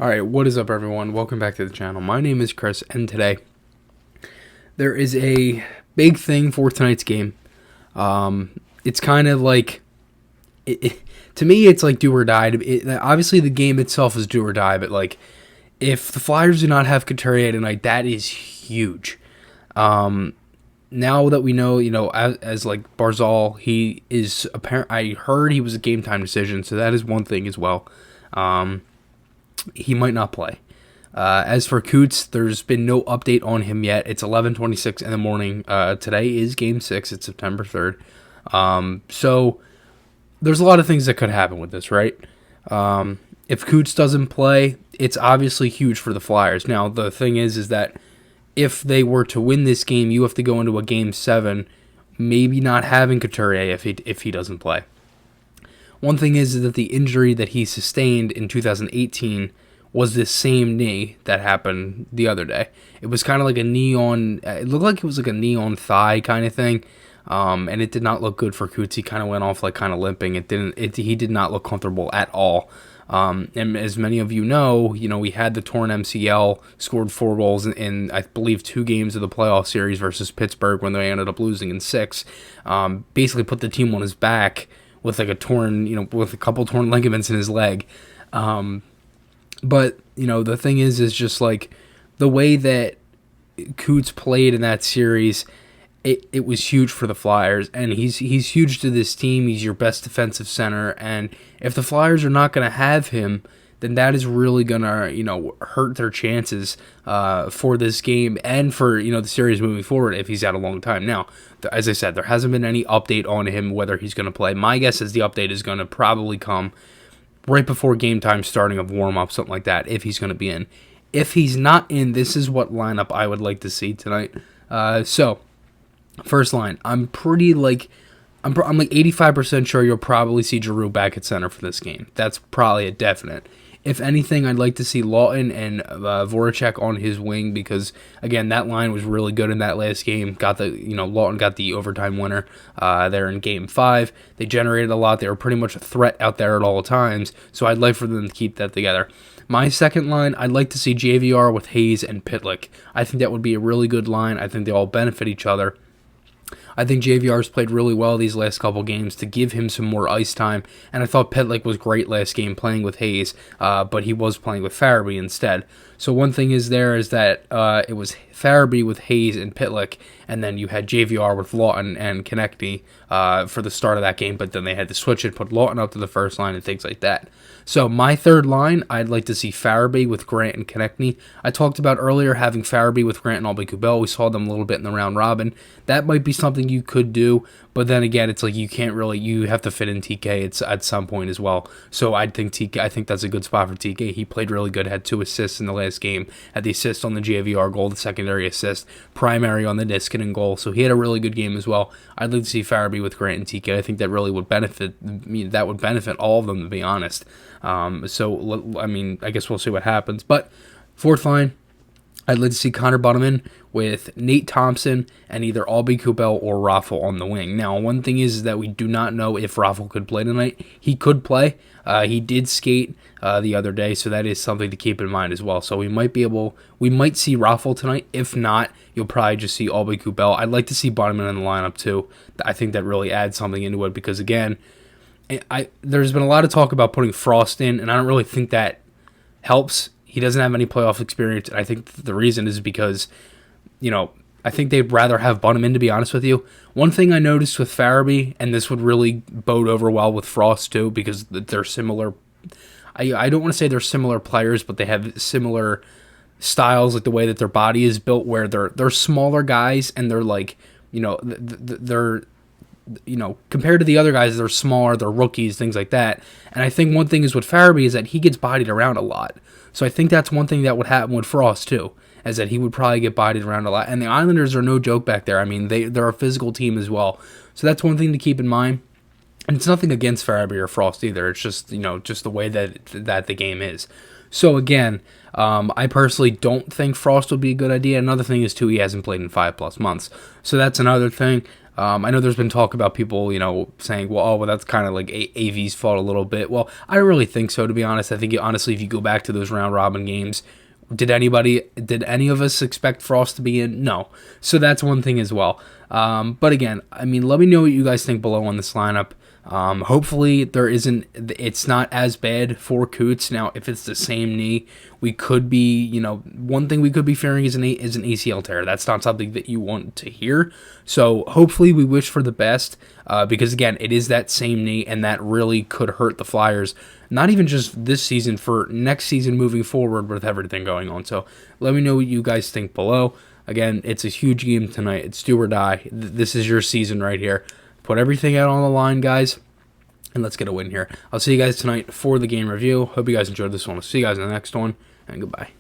Alright, what is up everyone? Welcome back to the channel. My name is Chris, and today there is a big thing for tonight's game. It's kind of like, to me it's like do or die. Obviously the game itself is do or die, but like, if the Flyers do not have Couturier tonight, that is huge. Now that we know, as like Barzal, he is apparent. I heard he was a game time decision, so that is one thing as well. He might not play. As for Coots, there's been no update on him yet. It's 11:26 in the morning. Today is Game 6. It's September 3rd. So there's a lot of things that could happen with this, right? If Coots doesn't play, it's obviously huge for the Flyers. Now, the thing is that if they were to win this game, you have to go into a Game 7, maybe not having Couturier if he doesn't play. One thing is that the injury that he sustained in 2018 was this same knee that happened the other day. It was kind of like a knee on, it looked like it was like a knee on thigh kind of thing, and it did not look good for Coots. He kind of went off like kind of limping. He did not look comfortable at all. And as many of you know, we had the torn MCL, scored 4 goals in I believe 2 games of the playoff series versus Pittsburgh when they ended up losing in 6. Basically put the team on his back with like a torn, with a couple torn ligaments in his leg. But, the thing is just like the way that Coots played in that series, it was huge for the Flyers, and he's huge to this team. He's your best defensive center, and if the Flyers are not going to have him, then that is really going to, hurt their chances for this game and for, the series moving forward if he's out a long time. Now, as I said, there hasn't been any update on him, whether he's going to play. My guess is the update is going to probably come right before game time starting of warm-up, something like that, if he's going to be in. If he's not in, this is what lineup I would like to see tonight. So, first line, I'm like 85% sure you'll probably see Giroux back at center for this game. That's probably a definite. If anything, I'd like to see Lawton and Voracek on his wing because, again, that line was really good in that last game. Lawton got the overtime winner there in Game 5. They generated a lot. They were pretty much a threat out there at all times, so I'd like for them to keep that together. My second line, I'd like to see JVR with Hayes and Pitlick. I think that would be a really good line. I think they all benefit each other. I think JVR's played really well these last couple games to give him some more ice time, and I thought Pitlick was great last game playing with Hayes, but he was playing with Farabee instead. So one thing is that it was Farabee with Hayes and Pitlick, and then you had JVR with Lawton and Konechny for the start of that game, but then they had to switch it, put Lawton up to the first line and things like that. So my third line, I'd like to see Farabee with Grant and Konechny. I talked about earlier having Farabee with Grant and Aubé-Kubel. We saw them a little bit in the round robin. That might be something you could do, but then again, it's like you have to fit in TK at some point as well. So I think that's a good spot for TK. He played really good, had 2 assists in the last game, had the assist on the JVR goal, the secondary assist, primary on the Niskanen goal, so he had a really good game as well. I'd like to see Farabee with Grant and TK. I think that really would benefit all of them, to be honest. I guess we'll see what happens. But fourth line, I'd like to see Connor Bunnaman with Nate Thompson and either Aubé-Kubel or Raffl on the wing. Now, one thing is that we do not know if Raffl could play tonight. He could play. He did skate the other day, so that is something to keep in mind as well. So we might see Raffl tonight. If not, you'll probably just see Aubé-Kubel. I'd like to see Bunnaman in the lineup too. I think that really adds something into it because, again, there's been a lot of talk about putting Frost in, and I don't really think that helps. He doesn't have any playoff experience, and I think the reason is because, I think they'd rather have Bunnaman, to be honest with you. One thing I noticed with Farabee, and this would really bode over well with Frost too, because they're similar. I don't want to say they're similar players, but they have similar styles, like the way that their body is built, where they're smaller guys, and they're like, they're compared to the other guys, they're smaller, they're rookies, things like that. And I think one thing is with Farabee is that he gets bodied around a lot. So I think that's one thing that would happen with Frost too, is that he would probably get bodied around a lot. And the Islanders are no joke back there. I mean, they're a physical team as well. So that's one thing to keep in mind. And it's nothing against Farabee or Frost either. It's just, just the way that the game is. So again, I personally don't think Frost would be a good idea. Another thing is too, he hasn't played in 5+ months. So that's another thing. I know there's been talk about people, saying, well, that's kind of like AV's fault a little bit. Well, I don't really think so, to be honest. I think, honestly, if you go back to those round robin games, did any of us expect Frost to be in? No. So that's one thing as well. But again, I mean, let me know what you guys think below on this lineup. Hopefully it's not as bad for Coots. Now, if it's the same knee, we could be, one thing we could be fearing is an ACL tear. That's not something that you want to hear. So hopefully we wish for the best, because again, it is that same knee, and that really could hurt the Flyers, not even just this season, for next season moving forward with everything going on. So let me know what you guys think below. Again, it's a huge game tonight. It's do or die. This is your season right here. Put everything out on the line, guys, and let's get a win here. I'll see you guys tonight for the game review. Hope you guys enjoyed this one. I'll see you guys in the next one, and goodbye.